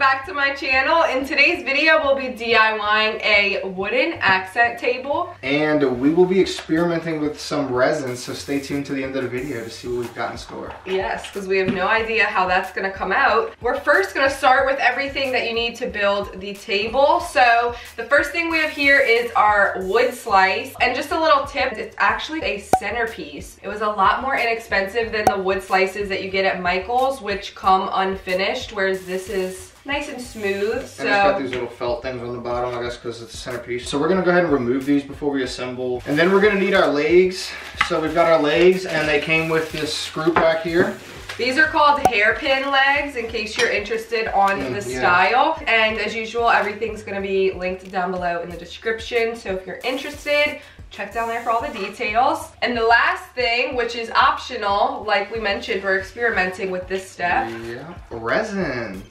back to my channel. In today's video, we'll be DIYing a wooden accent table. And we will be experimenting with some resin, so stay tuned to the end of the video to see what we've got in store. Yes, because we have no idea how that's gonna come out. We're first gonna start with everything that you need to build the table. So the first thing we have here is our wood slice. And just a little tip, it's actually a centerpiece. It was a lot more inexpensive than the wood slices that you get at Michael's, which come unfinished, whereas this is nice and smooth. And it's got these little felt things on the bottom, I guess, because it's a centerpiece. So we're gonna go ahead and remove these before we assemble. And then we're gonna need our legs. So we've got our legs, and they came with this screw pack here. These are called hairpin legs, in case you're interested on the style. And as usual, everything's gonna be linked down below in the description. So if you're interested, check down there for all the details. And the last thing, which is optional, like we mentioned, we're experimenting with this step. Yeah, resin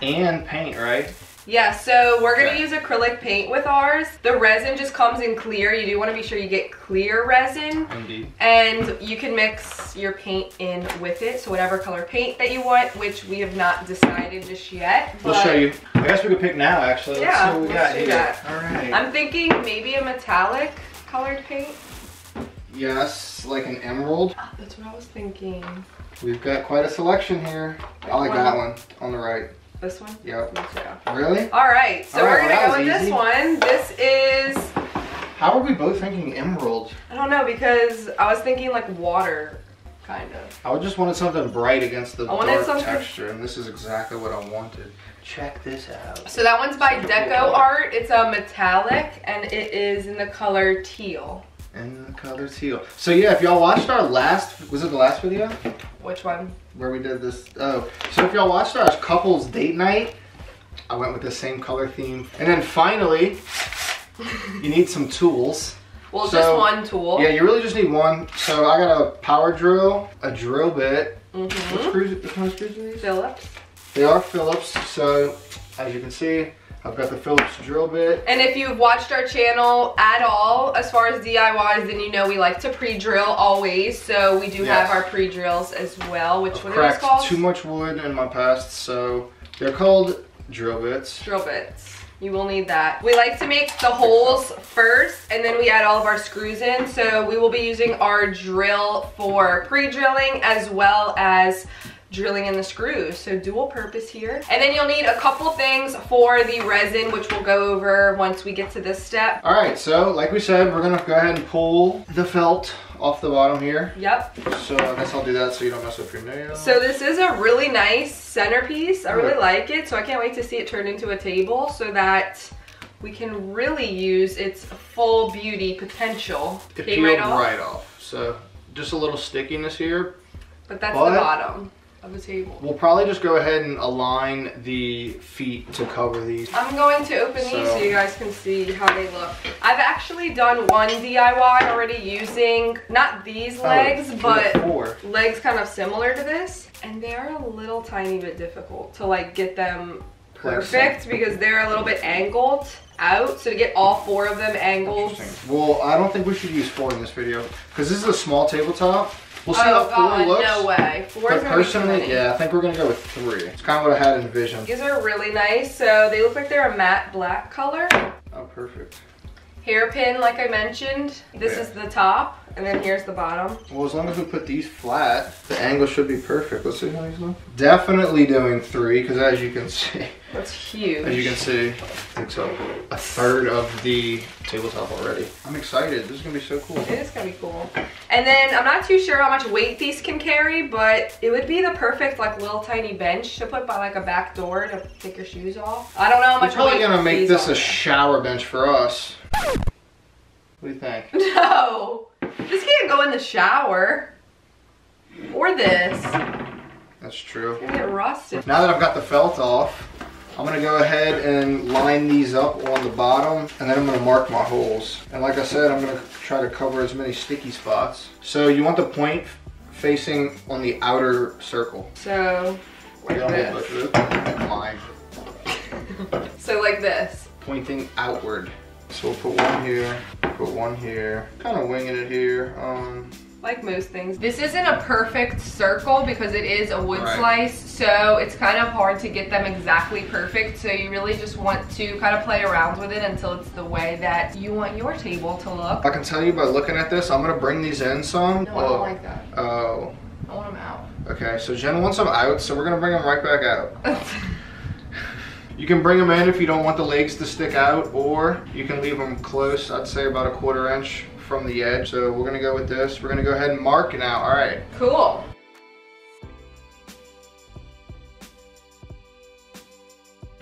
and paint, right? Yeah, so we're gonna use acrylic paint with ours. The resin just comes in clear. You do wanna be sure you get clear resin. Indeed. And you can mix your paint in with it. So whatever color paint that you want, which we have not decided just yet. We'll show you. I guess we could pick now, actually. Yeah, let's see what we got do here. that. All right. I'm thinking maybe a metallic colored paint. Yes, like an emerald. That's what I was thinking. We've got quite a selection here. I like that one on the right. This one? Yep. Me too. Really? All right, so we're gonna go with this one. This is... How are we both thinking emerald? I don't know, because I was thinking like water, kind of. I just wanted something bright against the dark texture, and this is exactly what I wanted. Check this out. So that one's by Deco Art. It's a metallic, and it is in the color teal. And the color teal. So yeah, if y'all watched our last, was it the last video? Which one? Where we did this, so if y'all watched our couples date night, I went with the same color theme. And then finally, you need some tools. Well, just one tool. Yeah, you really just need one. So I got a power drill, a drill bit. What screws, what kind of screws are these? Phillips. They are Phillips, so as you can see, I've got the Phillips drill bit. And if you've watched our channel at all, as far as DIYs, then you know we like to pre-drill always. So we do have our pre-drills as well. Which one are those called? Too much wood in my past, so they're called drill bits. Drill bits. You will need that. We like to make the holes first, and then we add all of our screws in. So we will be using our drill for pre-drilling as well as drilling in the screws, so dual purpose here. And then you'll need a couple things for the resin, which we'll go over once we get to this step. All right, so like we said, we're gonna go ahead and pull the felt off the bottom here. Yep. So I guess I'll do that so you don't mess up your nails. So this is a really nice centerpiece. I really like it, so I can't wait to see it turn into a table so that we can really use its full beauty potential. It peeled right off. So just a little stickiness here. But that's the bottom of the table. We'll probably just go ahead and align the feet to cover these. I'm going to open these so you guys can see how they look. I've actually done one DIY already using not these legs, but legs kind of similar to this, and they are a little tiny bit difficult to like get them perfect because they're a little bit angled out. So to get all four of them angled. Well, I don't think we should use 4 in this video because this is a small tabletop. We'll see how 4 looks. No way. 4 is personally, yeah, I think we're gonna go with 3. It's kind of what I had envisioned. These are really nice. So they look like they're a matte black color. Oh, perfect. Hairpin, like I mentioned. This is the top, and then here's the bottom. Well, as long as we put these flat, the angle should be perfect. Let's see how these look. Definitely doing 3, because as you can see, that's huge. As you can see, it's a third of the tabletop already. I'm excited. This is gonna be so cool. It is gonna be cool. And then I'm not too sure how much weight these can carry, but it would be the perfect like little tiny bench to put by like a back door to take your shoes off. I don't know how much weight. We're probably gonna make this a shower bench for us. What do you think? No, this can't go in the shower. Or this. That's true. It's gonna get rusted. Now that I've got the felt off, I'm gonna go ahead and line these up on the bottom, and then I'm gonna mark my holes. And like I said, I'm gonna try to cover as many sticky spots. So you want the point facing on the outer circle. So, like this. So like this. Pointing outward. So we'll put one here, put one here. Kind of winging it here. like most things. This isn't a perfect circle because it is a wood Right. slice, so it's kind of hard to get them exactly perfect. So you really just want to kind of play around with it until it's the way that you want your table to look. I can tell you by looking at this, I'm gonna bring these in some. No, I don't like that. Oh. I want them out. Okay, so Jen wants them out, so we're gonna bring them right back out. You can bring them in if you don't want the legs to stick out, or you can leave them close, I'd say about a 1/4 inch from the edge. So we're gonna go with this. We're gonna go ahead and mark now, all right. Cool.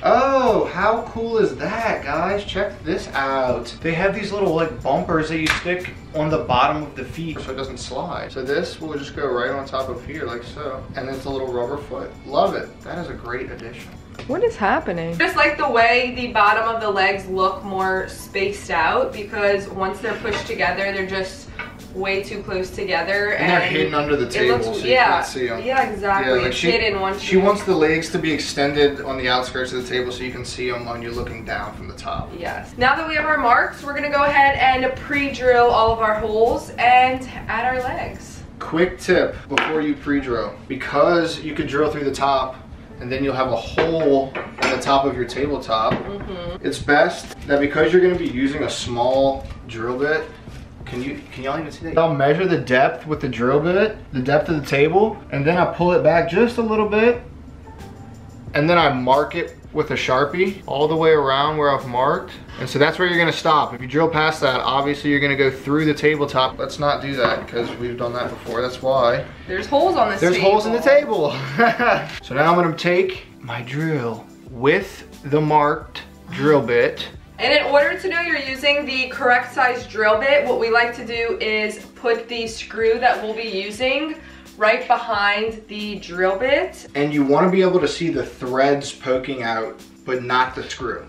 Oh, how cool is that, guys? Check this out. They have these little like bumpers that you stick on the bottom of the feet so it doesn't slide. So this will just go right on top of here like so. And it's a little rubber foot. Love it. That is a great addition. What is happening? Just like the way the bottom of the legs look more spaced out, because once they're pushed together, they're just way too close together. And they're hidden under the table, so you can't see them. Yeah, exactly. Yeah, like it's hidden once she wants the legs to be extended on the outskirts of the table so you can see them when you're looking down from the top. Yes. Now that we have our marks, we're gonna go ahead and pre-drill all of our holes and add our legs. Quick tip before you pre-drill, because you could drill through the top and then you'll have a hole on the top of your tabletop. It's best that because you're going to be using a small drill bit, can y'all even see that? I'll measure the depth with the drill bit, the depth of the table, and then I pull it back just a little bit, and then I mark it with a Sharpie all the way around where I've marked. And so that's where you're gonna stop. If you drill past that, obviously you're gonna go through the tabletop. Let's not do that because we've done that before. That's why. There's holes on this table. There's holes in the table. So now I'm gonna take my drill with the marked drill bit. And in order to know you're using the correct size drill bit, what we like to do is put the screw that we'll be using right behind the drill bit. And you want to be able to see the threads poking out, but not the screw.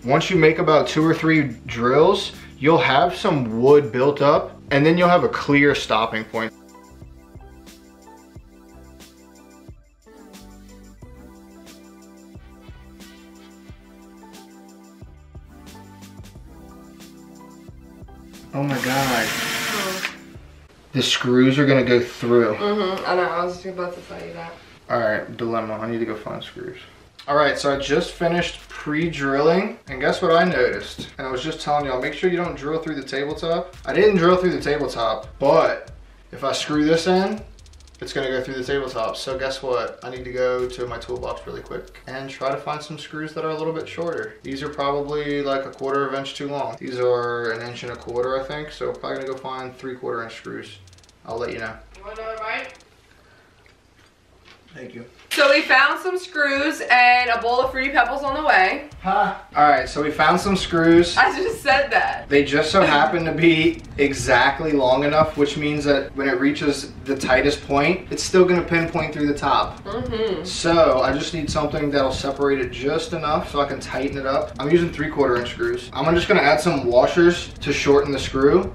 Once you make about 2 or 3 drills, you'll have some wood built up, and then you'll have a clear stopping point. Oh my God. The screws are gonna go through. I know, I was just about to tell you that. All right, dilemma, I need to go find screws. All right, so I just finished pre-drilling, and guess what I noticed? And I was just telling y'all, make sure you don't drill through the tabletop. I didn't drill through the tabletop, but if I screw this in, it's gonna go through the tabletop. So guess what? I need to go to my toolbox really quick and try to find some screws that are a little bit shorter. These are probably like a 1/4 inch too long. These are 1 1/4 inch, I think. So probably gonna go find 3/4 inch screws. I'll let you know. You want another bite? Thank you. So we found some screws and a bowl of Fruity Pebbles on the way. Huh? All right, so we found some screws. I just said that. They just so happen to be exactly long enough, which means that when it reaches the tightest point, it's still gonna pinpoint through the top. So I just need something that'll separate it just enough so I can tighten it up. I'm using 3/4 inch screws. I'm just gonna add some washers to shorten the screw.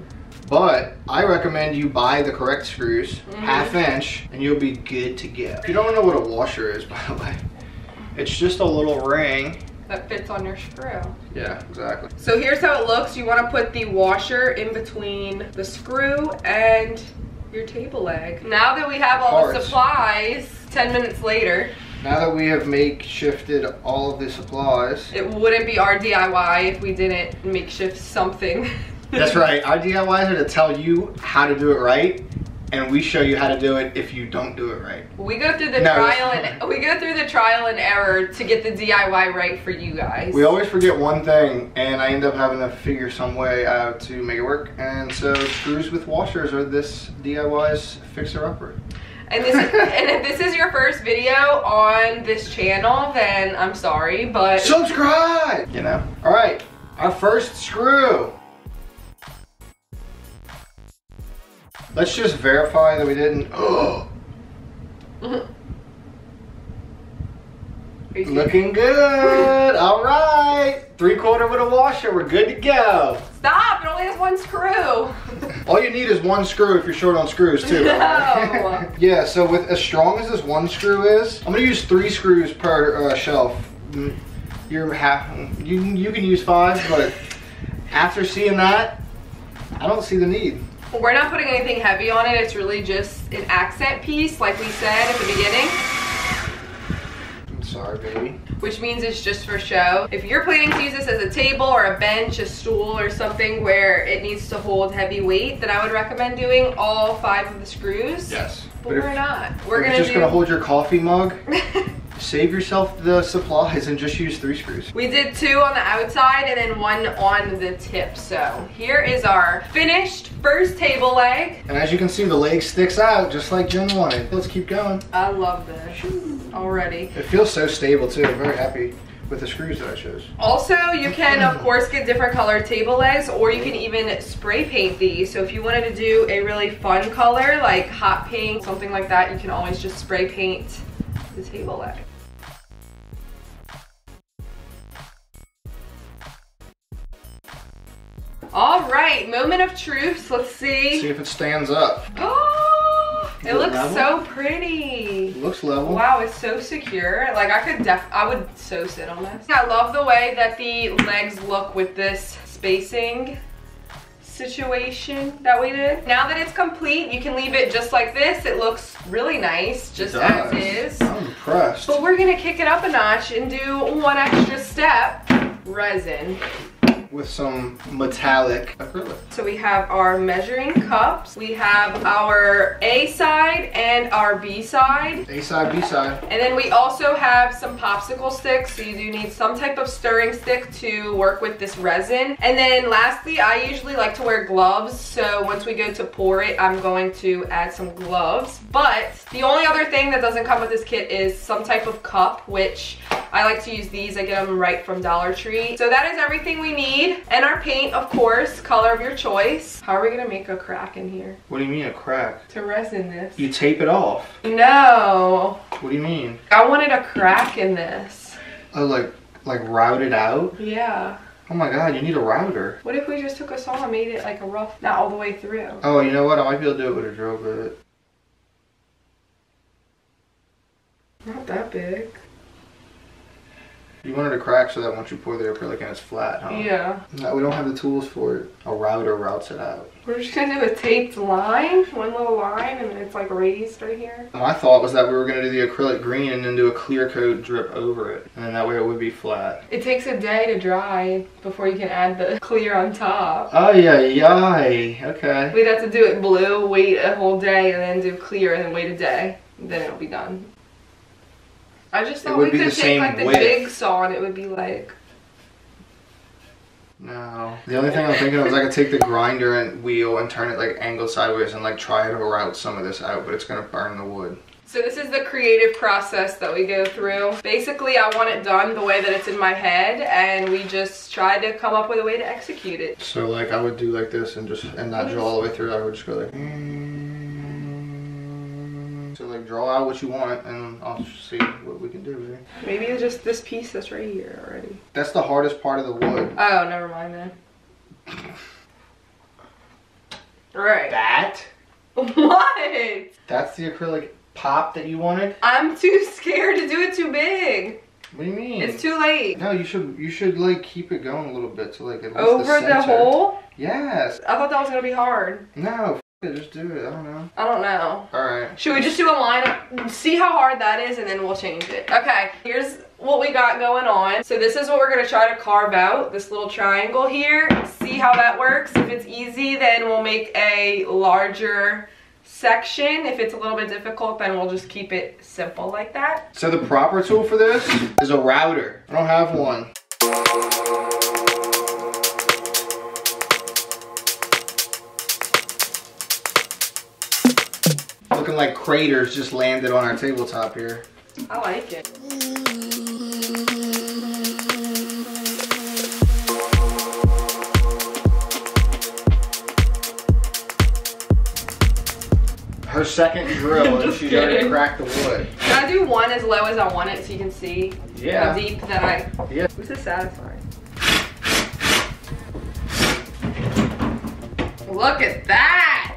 But I recommend you buy the correct screws, 1/2 inch, and you'll be good to go. If you don't know what a washer is, by the way, it's just a little ring that fits on your screw. Yeah, exactly. So here's how it looks. You want to put the washer in between the screw and your table leg. Now that we have all the supplies, 10 minutes later, now that we have makeshifted all of the supplies, it wouldn't be our DIY if we didn't makeshift something. That's right. Our DIYs are to tell you how to do it right, and we show you how to do it if you don't do it right. We go through the trial and error to get the DIY right for you guys. We always forget one thing, and I end up having to figure some way out to make it work. And so screws with washers are this DIY's fixer-upper. And if this is your first video on this channel, then I'm sorry, but subscribe. You know. All right, our first screw. Let's just verify that we didn't. Oh. Looking good. All right. 3/4 with a washer. We're good to go. Stop. It only has one screw. All you need is one screw if you're short on screws too. No. Yeah, so with as strong as this one screw is, I'm gonna use 3 screws per shelf. You can use 5, but After seeing that, I don't see the need. We're not putting anything heavy on it. It's really just an accent piece, like we said at the beginning. I'm sorry, baby. Which means it's just for show. If you're planning to use this as a table or a bench, a stool, or something where it needs to hold heavy weight, then I would recommend doing all 5 of the screws. Yes. But we're not. We're just gonna hold your coffee mug. Save yourself the supplies and just use 3 screws. We did 2 on the outside and then 1 on the tip. So here is our finished first table leg. And as you can see, the leg sticks out just like Jen wanted. Let's keep going. I love this already. It feels so stable too. I'm very happy with the screws that I chose. Also, you can of course get different colored table legs, or you can even spray paint these. So if you wanted to do a really fun color like hot pink, something like that, you can always just spray paint the table leg. All right, moment of truth. Let's see. See if it stands up. Oh, it looks level? so pretty. It looks level. Wow, it's so secure. Like I would so sit on this. I love the way that the legs look with this spacing situation that we did. Now that it's complete, you can leave it just like this. It looks really nice, just as is. I'm impressed. But we're gonna kick it up a notch and do 1 extra step, resin. With some metallic acrylic. So we have our measuring cups, we have our A side and our B side. A side, B side. And then we also have some popsicle sticks, so you do need some type of stirring stick to work with this resin. And then lastly, I usually like to wear gloves, so once we go to pour it, I'm going to add some gloves. But the only other thing that doesn't come with this kit is some type of cup, which I like to use these. I get them right from Dollar Tree. So that is everything we need. And our paint, of course, color of your choice. How are we gonna make a crack in here? What do you mean a crack? To resin this. You tape it off. No. What do you mean? I wanted a crack in this. Oh, like route it out? Yeah. Oh my god, you need a router. What if we just took a saw and made it like a rough, not all the way through? Oh, you know what? I might be able to do it with a drill bit. Not that big. You wanted a crack so that once you pour the acrylic in, it's flat, huh? Yeah. No, we don't have the tools for it. A router routes it out. We're just gonna do a taped line, 1 little line, and then it's like raised right here. My thought was that we were gonna do the acrylic green and then do a clear coat drip over it. And then that way it would be flat. It takes a day to dry before you can add the clear on top. Oh, yeah, okay. We'd have to do it blue, wait a whole day, and then do clear, and then wait a day. Then it'll be done. I just thought we could take like the big saw and it would be like... No. The only thing I'm thinking of is I could take the grinder and wheel and turn it like angled sideways and like try to route some of this out, but it's gonna burn the wood. So this is the creative process that we go through. Basically, I want it done the way that it's in my head, and we just try to come up with a way to execute it. So like I would do like this and not draw all the way through. I would just go like... So like draw out what you want and I'll see what we can do, baby. Maybe it's just this piece that's right here already. That's the hardest part of the wood. Oh, never mind then. Right. That? What? That's the acrylic pop that you wanted? I'm too scared to do it too big. What do you mean? It's too late. No, you should like keep it going a little bit to like at least over the hole? Yes. I thought that was gonna be hard. No, just do it. I don't know. I don't know. Alright. Should we just do a line? See how hard that is and then we'll change it. Okay, here's what we got going on. So this is what we're gonna try to carve out, this little triangle here. See how that works. If it's easy, then we'll make a larger section. If it's a little bit difficult, then we'll just keep it simple like that. So the proper tool for this is a router. I don't have one. Looking like craters just landed on our tabletop here. I like it. Her second drill and she's already cracked the wood. Can I do one as low as I want it so you can see Yeah. how deep that I... Yeah. This is satisfying. Look at that!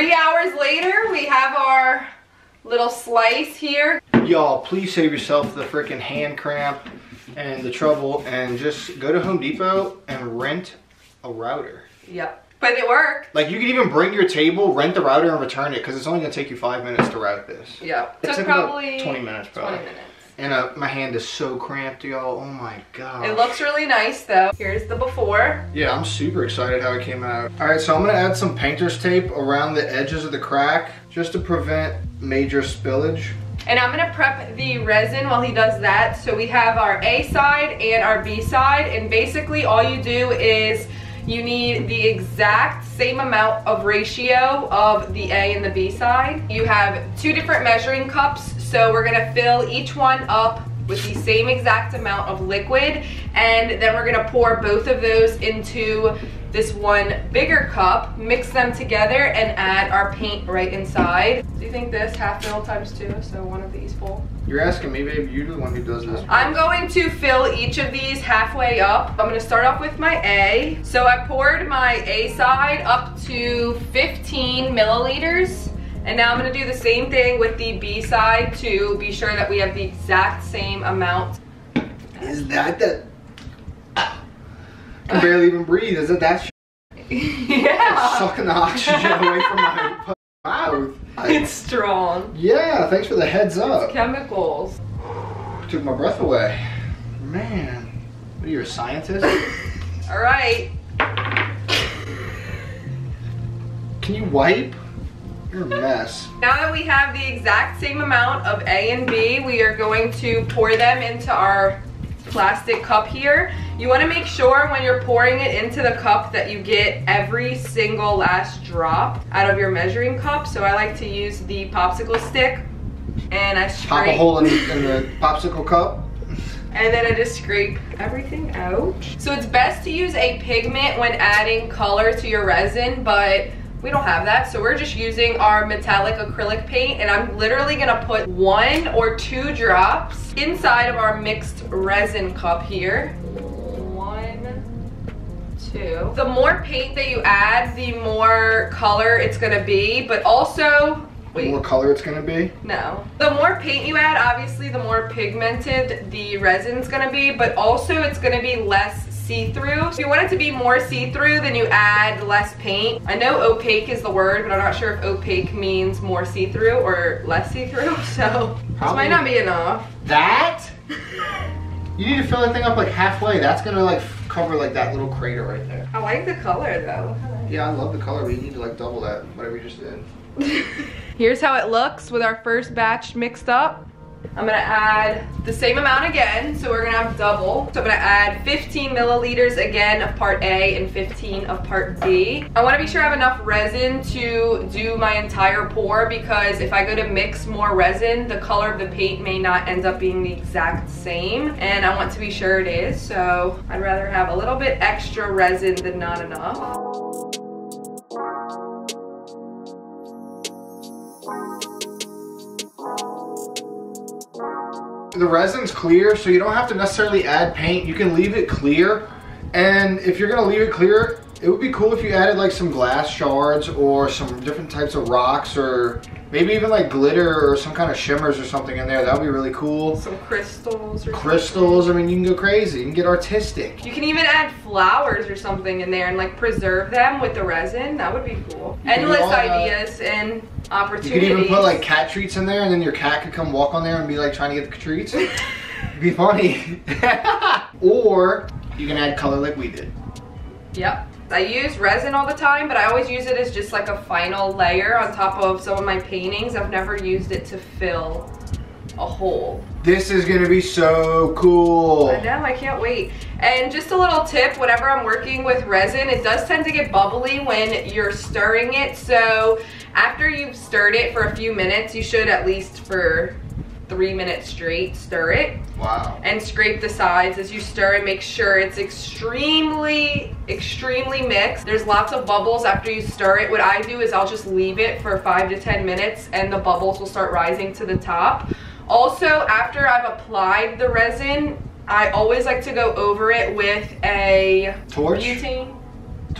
3 hours later, we have our little slice here. Y'all, please save yourself the freaking hand cramp and the trouble and just go to Home Depot and rent a router. Yep, but it worked. Like, you can even bring your table, rent the router, and return it, because it's only going to take you 5 minutes to route this. Yep. It took probably about 20 minutes, probably. 20 minutes. And my hand is so cramped, y'all. Oh my god. It looks really nice, though. Here's the before. Yeah, I'm super excited how it came out. All right, so I'm going to add some painter's tape around the edges of the crack, just to prevent major spillage. And I'm gonna prep the resin while he does that. So we have our A side and our B side, and basically all you do is you need the exact same amount of ratio of the A and the B side. You have 2 different measuring cups, so we're gonna fill each one up with the same exact amount of liquid, and then we're gonna pour both of those into this one bigger cup, mix them together, and add our paint right inside. Do you think this half fill times 2, so one of these full? You're asking me, babe. You're the one who does this. I'm going to fill each of these halfway up. I'm gonna start off with my A. So I poured my A side up to 15 milliliters. And now I'm gonna do the same thing with the B side to be sure that we have the exact same amount. Is that the... I can barely even breathe. Is it that Yeah. sucking the oxygen away from my mouth? It's strong. Yeah, thanks for the heads up. Chemicals. Took my breath away. Man, what are you, a scientist? All right. Can you wipe? You're a mess. Now that we have the exact same amount of A and B, we are going to pour them into our plastic cup here. You want to make sure when you're pouring it into the cup that you get every single last drop out of your measuring cup. So I like to use the popsicle stick, and I scrape. Pop a hole in the popsicle cup. And then I just scrape everything out. So it's best to use a pigment when adding color to your resin, but we don't have that, so we're just using our metallic acrylic paint, and I'm literally gonna put 1 or 2 drops inside of our mixed resin cup here. 1, 2. The more paint that you add, the more color it's gonna be, but also... The more color it's gonna be? No. The more paint you add, obviously the more pigmented the resin's gonna be, but also it's gonna be less see-through. If you want it to be more see-through, then you add less paint. I know opaque is the word, but I'm not sure if opaque means more see-through or less see-through, so this might not be enough. That? You need to fill that thing up like halfway. That's gonna like cover like that little crater right there. I like the color though. Yeah, I love the color, but you need to like double that, whatever you just did. Here's how it looks with our first batch mixed up. I'm gonna add the same amount again, so we're gonna have double. So I'm gonna add 15 milliliters again of part A and 15 of part B. I wanna be sure I have enough resin to do my entire pour, because if I go to mix more resin, the color of the paint may not end up being the exact same, and I want to be sure it is, so I'd rather have a little bit extra resin than not enough. The resin's clear, so you don't have to necessarily add paint. You can leave it clear, and if you're gonna leave it clear, it would be cool if you added like some glass shards or some different types of rocks, or maybe even like glitter or some kind of shimmers or something in there. That would be really cool. Some crystals or crystals, I mean, you can go crazy. You can get artistic. You can even add flowers or something in there and like preserve them with the resin. That would be cool. Endless ideas and opportunities. You could even put like cat treats in there, and then your cat could come walk on there and be like trying to get the treats. It'd be funny. Or you can add color like we did. Yep. I use resin all the time, but I always use it as just like a final layer on top of some of my paintings. I've never used it to fill a hole. This is gonna be so cool. I know, I can't wait. And just a little tip, whenever I'm working with resin, it does tend to get bubbly when you're stirring it. So after you've stirred it for a few minutes, you should at least for 3 minutes straight stir it. Wow. And scrape the sides as you stir and make sure it's extremely mixed. There's lots of bubbles after you stir it. What I do is I'll just leave it for 5 to 10 minutes and the bubbles will start rising to the top. Also, after I've applied the resin, I always like to go over it with a torch. butane.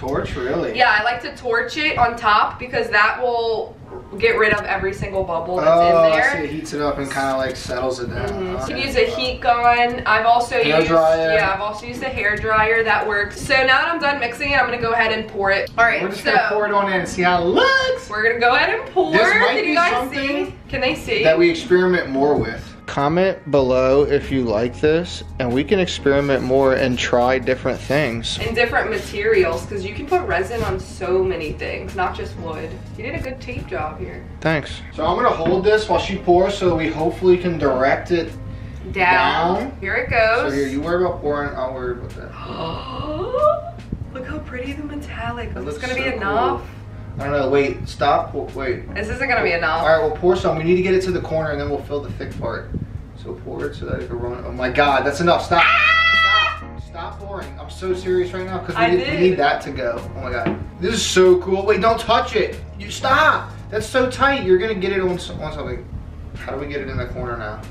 Torch, really? Yeah, I like to torch it on top because that will get rid of every single bubble that's in there. I see. It heats it up and kind of like settles it down. You can use a heat gun. I've also used I've also used a hair dryer. That works. So now that I'm done mixing it, I'm gonna go ahead and pour it. All right, we're just gonna pour it on in and see how it looks. We're gonna go ahead and pour. This might Can be you guys something see? Can they see? That we experiment more with. Comment below if you like this, and we can experiment more and try different things. And different materials, because you can put resin on so many things, not just wood. You did a good tape job here. Thanks. So I'm gonna hold this while she pours so we hopefully can direct it down. Here it goes. So here, you worry about pouring, I'll worry about that. Look how pretty the metallic. Is this gonna so be enough? Cool. I don't know, wait, stop, wait. This isn't gonna be enough. All right, we'll pour some. We need to get it to the corner and then we'll fill the thick part. So pour it so that it can run. Oh my God, that's enough, stop. Stop pouring. I'm so serious right now because we need that to go. Oh my God. This is so cool. Wait, don't touch it. You stop. That's so tight. You're gonna get it on something. How do we get it in the corner now?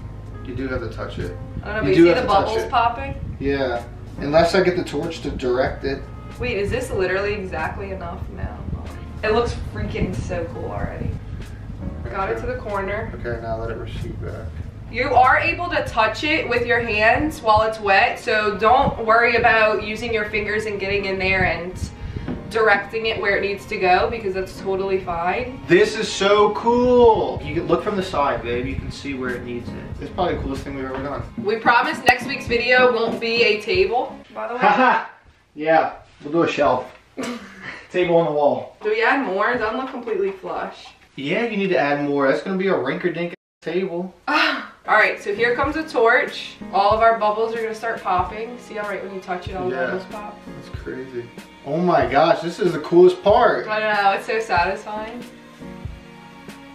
You do have to touch it. I don't know, but you see the bubbles popping? Yeah, unless I get the torch to direct it. Wait, is this literally exactly enough now? It looks freaking so cool already. Got it to the corner. Okay, now let it recede back. You are able to touch it with your hands while it's wet, so don't worry about using your fingers and getting in there and directing it where it needs to go, because that's totally fine. This is so cool. You can look from the side, babe. You can see where it needs it. It's probably the coolest thing we've ever done. We promise next week's video won't be a table, by the way. Haha. Yeah, we'll do a shelf. Table on the wall. Do we add more? It doesn't look completely flush. Yeah, you need to add more. That's gonna be a rinker-dink table. Alright, so here comes a torch. All of our bubbles are gonna start popping. See how right when you touch it, all the bubbles pop? That's crazy. Oh my gosh, this is the coolest part. I know, it's so satisfying.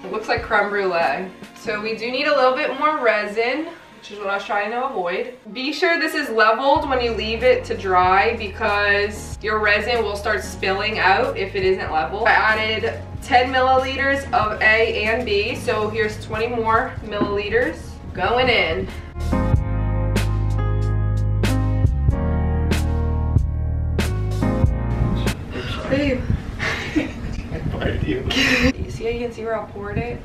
It looks like creme brulee. So we do need a little bit more resin, which is what I was trying to avoid. Be sure this is leveled when you leave it to dry, because your resin will start spilling out if it isn't level. I added 10 milliliters of A and B, so here's 20 more milliliters going in. Babe. You see how you can see where I poured it?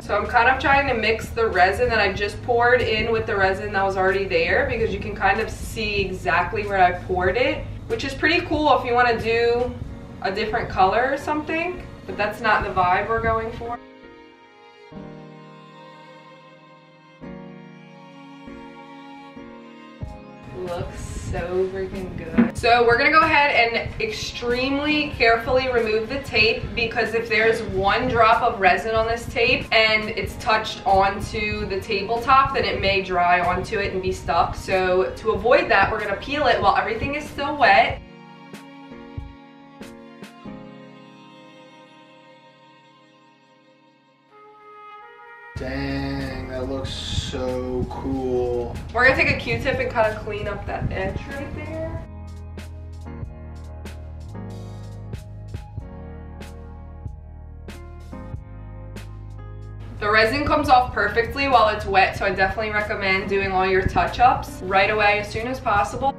So I'm kind of trying to mix the resin that I just poured in with the resin that was already there, because you can kind of see exactly where I poured it, which is pretty cool if you want to do a different color or something, but that's not the vibe we're going for. Looks so freaking good. So we're gonna go ahead and extremely carefully remove the tape, because if there's one drop of resin on this tape and it's touched onto the tabletop, then it may dry onto it and be stuck. So to avoid that, we're gonna peel it while everything is still wet. Dang, that looks so cool. We're gonna take a Q-tip and kind of clean up that edge right there. The resin comes off perfectly while it's wet, so I definitely recommend doing all your touch-ups right away as soon as possible.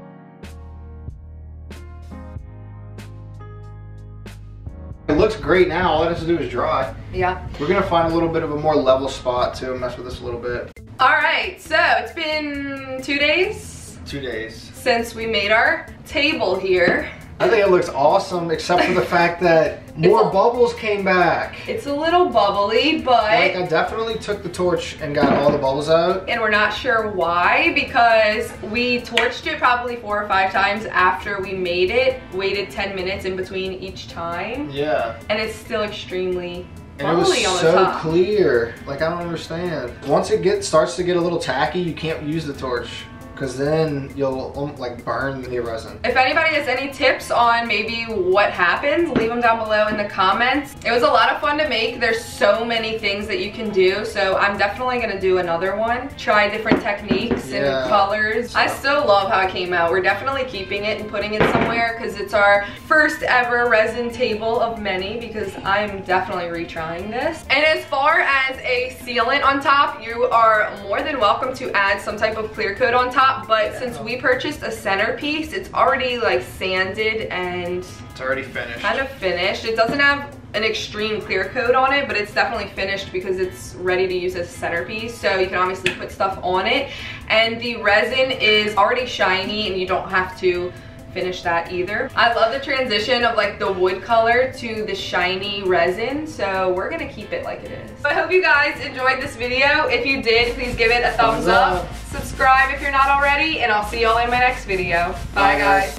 It looks great now. All it has to do is dry. Yeah. We're gonna find a little bit of a more level spot to mess with this a little bit. All right, so it's been 2 days. 2 days. Since we made our table here. I think it looks awesome, except for the fact that more bubbles came back. It's a little bubbly, but... Like, I definitely took the torch and got all the bubbles out. And we're not sure why, because we torched it probably 4 or 5 times after we made it, waited 10 minutes in between each time. Yeah. And it's still extremely and it was so clear. Like, I don't understand. Once it starts to get a little tacky, you can't use the torch, because then you'll like burn the resin. If anybody has any tips on maybe what happens, leave them down below in the comments. It was a lot of fun to make. There's so many things that you can do, so I'm definitely gonna do another one. Try different techniques and colors. I still love how it came out. We're definitely keeping it and putting it somewhere, because it's our first ever resin table of many, because I'm definitely retrying this. And as far as a sealant on top, you are more than welcome to add some type of clear coat on top. top, but since we purchased a centerpiece, it's already like sanded and it's already finished. Kind of finished. It doesn't have an extreme clear coat on it, but it's definitely finished because it's ready to use as a centerpiece. So you can obviously put stuff on it. And the resin is already shiny and you don't have to finish that either. I love the transition of like the wood color to the shiny resin, so we're gonna keep it like it is. I hope you guys enjoyed this video. If you did, please give it a thumbs up. Subscribe if you're not already, and I'll see y'all in my next video. Bye guys.